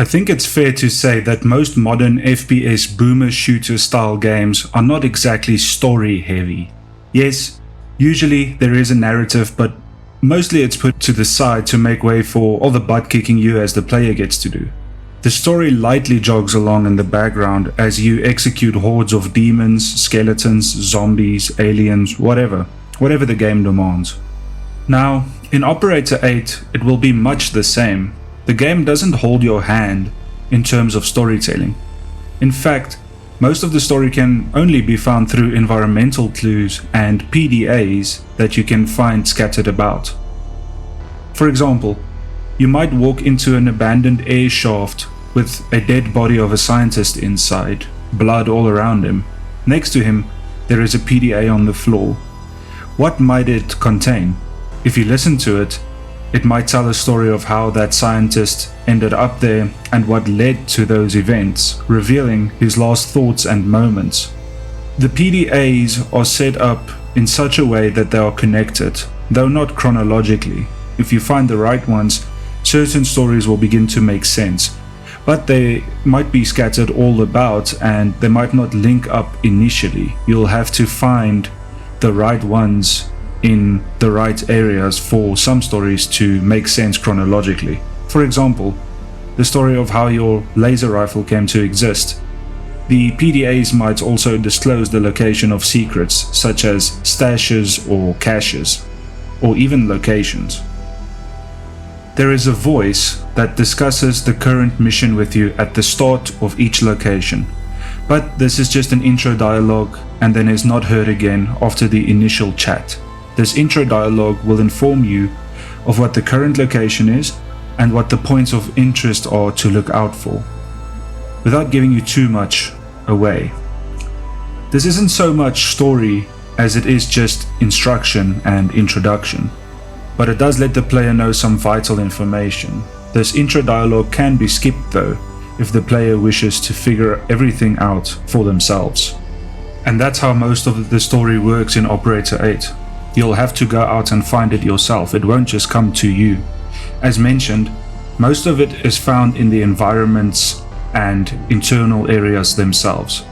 I think it's fair to say that most modern FPS boomer shooter style games are not exactly story heavy. Yes, usually there is a narrative, but mostly it's put to the side to make way for all the butt kicking you as the player gets to do. The story lightly jogs along in the background as you execute hordes of demons, skeletons, zombies, aliens, whatever the game demands. Now, in Operator 8, it will be much the same. The game doesn't hold your hand in terms of storytelling. In fact, most of the story can only be found through environmental clues and PDAs that you can find scattered about. For example, you might walk into an abandoned air shaft with a dead body of a scientist inside, blood all around him. Next to him, there is a PDA on the floor. What might it contain? If you listen to it, it might tell a story of how that scientist ended up there and what led to those events, revealing his last thoughts and moments. The PDAs are set up in such a way that they are connected, though not chronologically. If you find the right ones, certain stories will begin to make sense, but they might be scattered all about and they might not link up initially. You'll have to find the right ones in the right areas for some stories to make sense chronologically. For example, the story of how your laser rifle came to exist. The PDAs might also disclose the location of secrets such as stashes or caches, or even locations. There is a voice that discusses the current mission with you at the start of each location, but this is just an intro dialogue and then is not heard again after the initial chat. This intro dialogue will inform you of what the current location is and what the points of interest are to look out for, without giving you too much away. This isn't so much story as it is just instruction and introduction, but it does let the player know some vital information. This intro dialogue can be skipped though, if the player wishes to figure everything out for themselves. And that's how most of the story works in Operator 8. You'll have to go out and find it yourself, it won't just come to you. As mentioned, most of it is found in the environments and internal areas themselves.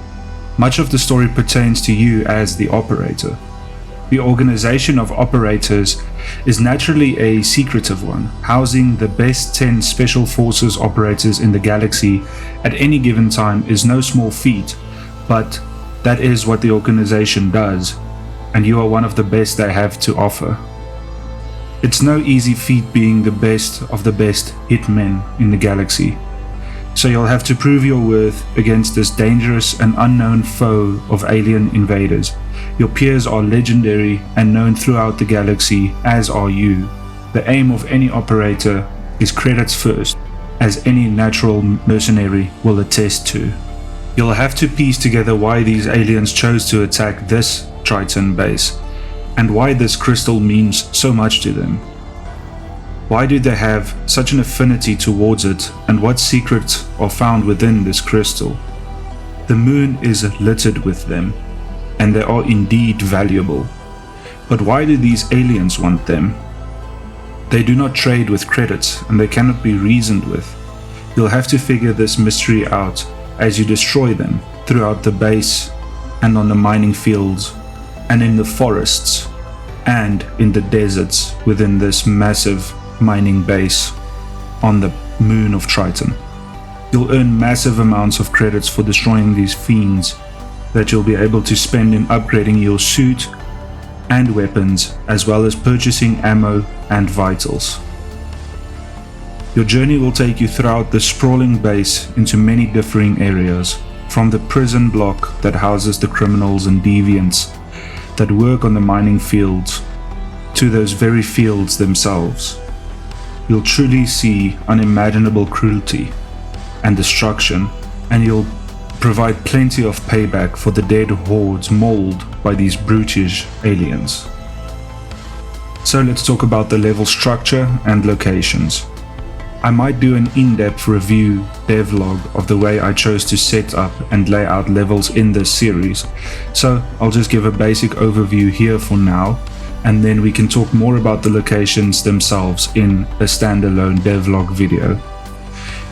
Much of the story pertains to you as the operator. The organization of operators is naturally a secretive one, housing the best 10 Special Forces operators in the galaxy at any given time is no small feat, but that is what the organization does, and you are one of the best they have to offer. It's no easy feat being the best of the best hitmen in the galaxy, so you'll have to prove your worth against this dangerous and unknown foe of alien invaders. Your peers are legendary and known throughout the galaxy, as are you. The aim of any operator is credits first, as any natural mercenary will attest to. You'll have to piece together why these aliens chose to attack this Triton base, and why this crystal means so much to them. Why do they have such an affinity towards it, and what secrets are found within this crystal? The moon is littered with them, and they are indeed valuable. But why do these aliens want them? They do not trade with credits, and they cannot be reasoned with. You'll have to figure this mystery out as you destroy them throughout the base and on the mining fields and in the forests and in the deserts within this massive mining base on the moon of Triton. You'll earn massive amounts of credits for destroying these fiends that you'll be able to spend in upgrading your suit and weapons, as well as purchasing ammo and vitals. Your journey will take you throughout the sprawling base into many differing areas, from the prison block that houses the criminals and deviants that work on the mining fields to those very fields themselves. You'll truly see unimaginable cruelty and destruction, and you'll provide plenty of payback for the dead hordes mauled by these brutish aliens. So let's talk about the level structure and locations. I might do an in-depth review devlog of the way I chose to set up and lay out levels in this series, so I'll just give a basic overview here for now, and then we can talk more about the locations themselves in a standalone devlog video.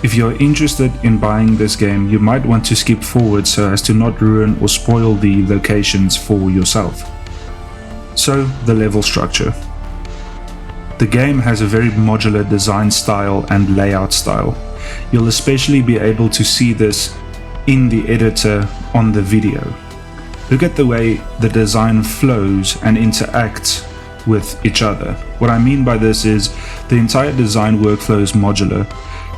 If you're interested in buying this game, you might want to skip forward so as to not ruin or spoil the locations for yourself. So, the level structure. The game has a very modular design style and layout style. You'll especially be able to see this in the editor on the video. Look at the way the design flows and interacts with each other. What I mean by this is the entire design workflow is modular.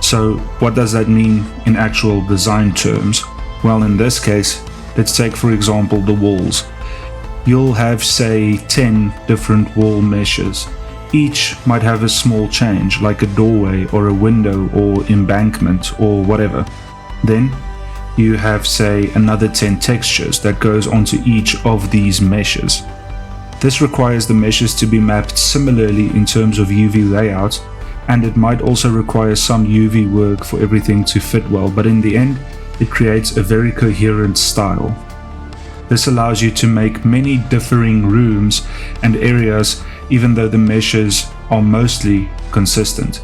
So what does that mean in actual design terms? Well, in this case, let's take for example the walls. You'll have, say, 10 different wall meshes. Each might have a small change, like a doorway or a window or embankment or whatever. Then you have, say, another 10 textures that goes onto each of these meshes. This requires the meshes to be mapped similarly in terms of UV layout, and it might also require some UV work for everything to fit well, but in the end, it creates a very coherent style. This allows you to make many differing rooms and areas even though the meshes are mostly consistent.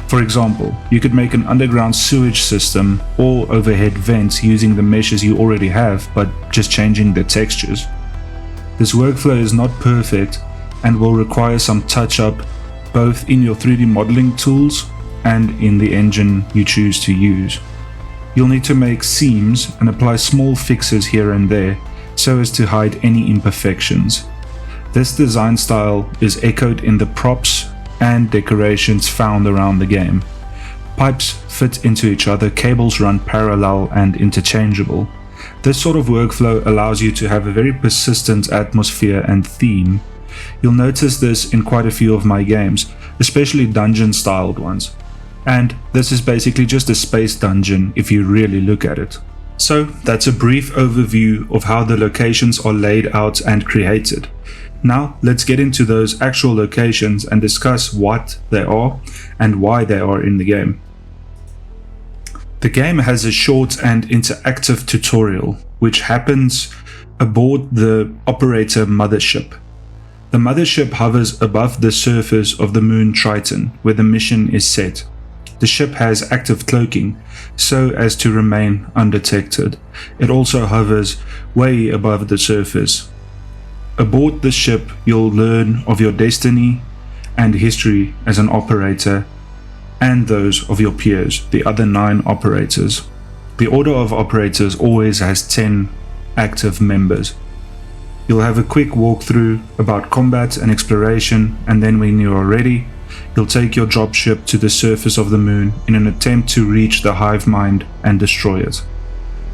For example, you could make an underground sewage system or overhead vents using the meshes you already have, but just changing the textures. This workflow is not perfect and will require some touch-up both in your 3D modeling tools and in the engine you choose to use. You'll need to make seams and apply small fixes here and there so as to hide any imperfections. This design style is echoed in the props and decorations found around the game. Pipes fit into each other, cables run parallel and interchangeable. This sort of workflow allows you to have a very persistent atmosphere and theme. You'll notice this in quite a few of my games, especially dungeon-styled ones. And this is basically just a space dungeon if you really look at it. So that's a brief overview of how the locations are laid out and created. Now let's get into those actual locations and discuss what they are and why they are in the game. The game has a short and interactive tutorial which happens aboard the operator mothership. The mothership hovers above the surface of the moon Triton where the mission is set. The ship has active cloaking so as to remain undetected. It also hovers way above the surface. Aboard the ship, you'll learn of your destiny and history as an operator and those of your peers, the other 9 operators. The order of operators always has 10 active members. You'll have a quick walkthrough about combat and exploration, and then when you are ready, you'll take your dropship to the surface of the moon in an attempt to reach the hive mind and destroy it.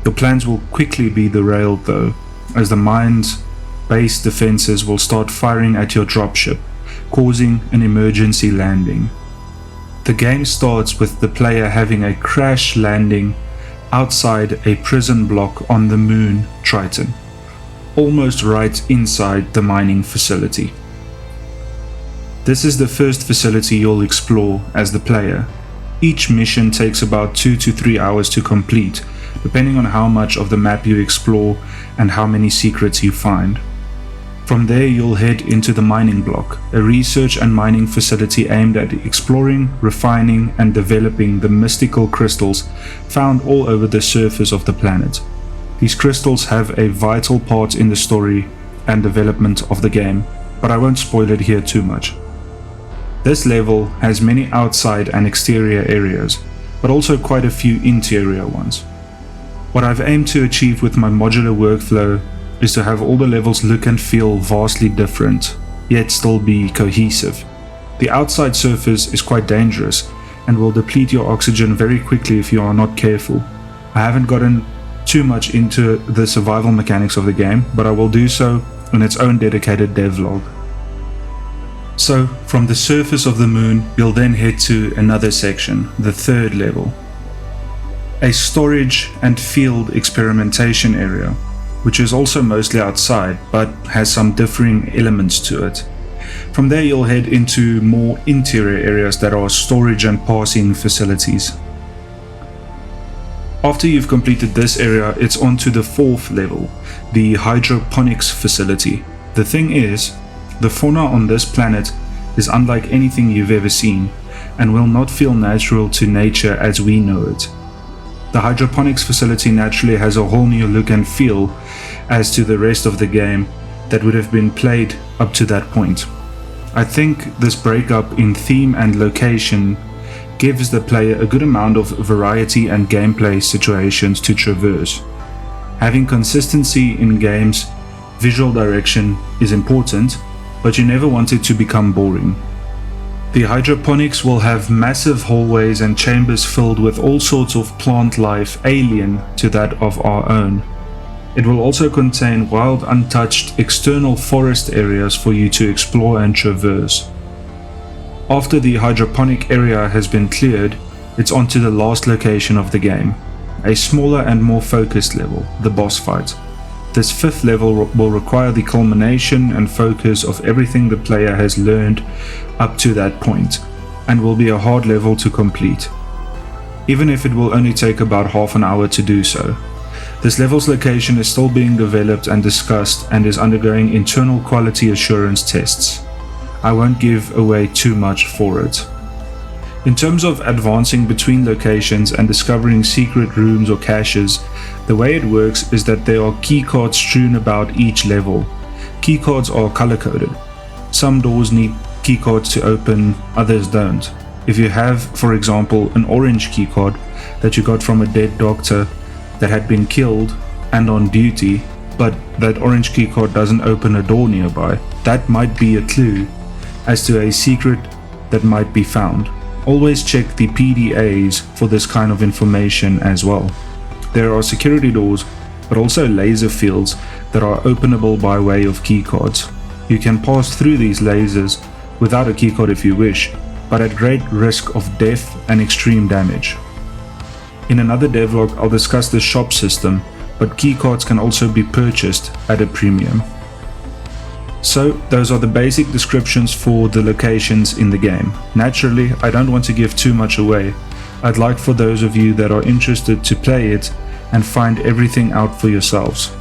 Your plans will quickly be derailed though, as the mine's base defenses will start firing at your dropship, causing an emergency landing. The game starts with the player having a crash landing outside a prison block on the moon Triton, almost right inside the mining facility. This is the first facility you'll explore as the player. Each mission takes about 2 to 3 hours to complete, depending on how much of the map you explore and how many secrets you find. From there you'll head into the mining block, a research and mining facility aimed at exploring, refining and developing the mystical crystals found all over the surface of the planet. These crystals have a vital part in the story and development of the game, but I won't spoil it here too much. This level has many outside and exterior areas, but also quite a few interior ones. What I've aimed to achieve with my modular workflow is to have all the levels look and feel vastly different, yet still be cohesive. The outside surface is quite dangerous and will deplete your oxygen very quickly if you are not careful. I haven't gotten too much into the survival mechanics of the game, but I will do so in its own dedicated devlog. So, from the surface of the moon, you'll then head to another section, the 3rd level. A storage and field experimentation area, which is also mostly outside, but has some differing elements to it. From there you'll head into more interior areas that are storage and passing facilities. After you've completed this area, it's on to the 4th level, the hydroponics facility. The thing is, the fauna on this planet is unlike anything you've ever seen. and will not feel natural to nature as we know it. The hydroponics facility naturally has a whole new look and feel as to the rest of the game that would have been played up to that point. I think this breakup in theme and location gives the player a good amount of variety and gameplay situations to traverse. Having consistency in games, visual direction is important, but you never want it to become boring. The hydroponics will have massive hallways and chambers filled with all sorts of plant life alien to that of our own. It will also contain wild, untouched external forest areas for you to explore and traverse. After the hydroponic area has been cleared, it's on to the last location of the game, a smaller and more focused level, the boss fight. This fifth level will require the culmination and focus of everything the player has learned up to that point, and will be a hard level to complete, even if it will only take about half an hour to do so. This level's location is still being developed and discussed and is undergoing internal quality assurance tests. I won't give away too much for it. In terms of advancing between locations and discovering secret rooms or caches, the way it works is that there are keycards strewn about each level. Keycards are color-coded. Some doors need keycards to open, others don't. If you have, for example, an orange keycard that you got from a dead doctor that had been killed and on duty, but that orange keycard doesn't open a door nearby, that might be a clue as to a secret that might be found. Always check the PDAs for this kind of information as well. There are security doors, but also laser fields that are openable by way of keycards. You can pass through these lasers without a keycard if you wish, but at great risk of death and extreme damage. In another devlog, I'll discuss the shop system, but keycards can also be purchased at a premium. So, those are the basic descriptions for the locations in the game. Naturally, I don't want to give too much away. I'd like for those of you that are interested to play it and find everything out for yourselves.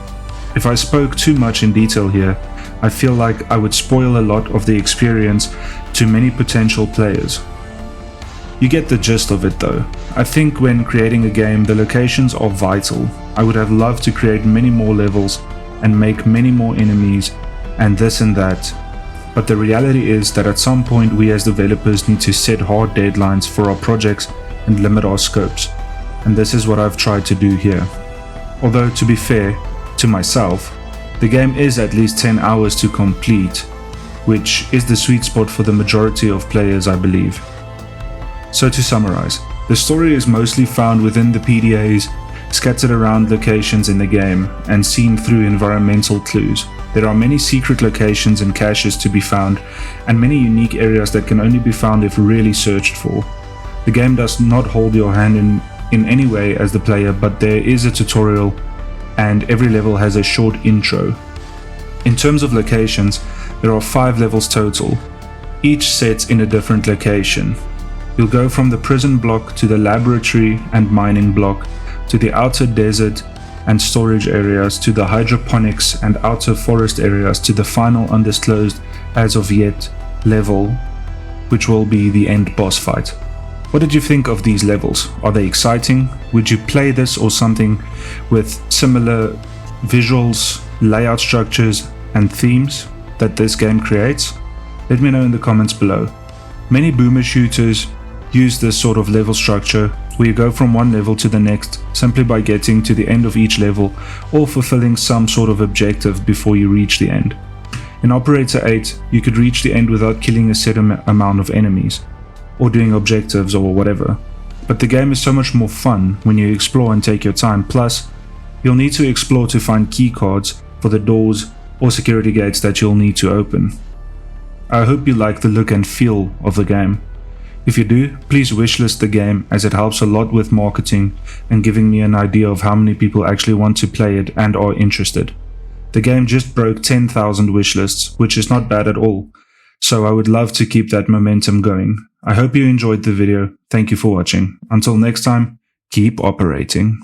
If I spoke too much in detail here, I feel like I would spoil a lot of the experience to many potential players. You get the gist of it though. I think when creating a game, the locations are vital. I would have loved to create many more levels and make many more enemies and this and that, but the reality is that at some point we as developers need to set hard deadlines for our projects and limit our scopes, and this is what I've tried to do here. Although, to be fair to myself, the game is at least 10 hours to complete, which is the sweet spot for the majority of players, I believe. So to summarize, the story is mostly found within the PDAs, scattered around locations in the game, and seen through environmental clues. There are many secret locations and caches to be found, and many unique areas that can only be found if really searched for. The game does not hold your hand in any way as the player, but there is a tutorial, and every level has a short intro. In terms of locations, there are 5 levels total, each set in a different location. You'll go from the prison block to the laboratory and mining block, to the outer desert and storage areas, to the hydroponics and outer forest areas, to the final undisclosed as of yet level, which will be the end boss fight. What did you think of these levels? Are they exciting? Would you play this or something with similar visuals, layout structures and themes that this game creates? Let me know in the comments below. Many boomer shooters use this sort of level structure where you go from one level to the next simply by getting to the end of each level or fulfilling some sort of objective before you reach the end. In Operator 8, you could reach the end without killing a set amount of enemies or doing objectives or whatever. But the game is so much more fun when you explore and take your time, plus you'll need to explore to find keycards for the doors or security gates that you'll need to open. I hope you like the look and feel of the game. If you do, please wishlist the game as it helps a lot with marketing and giving me an idea of how many people actually want to play it and are interested. The game just broke 10,000 wishlists, which is not bad at all, so I would love to keep that momentum going. I hope you enjoyed the video. Thank you for watching. Until next time, keep operating.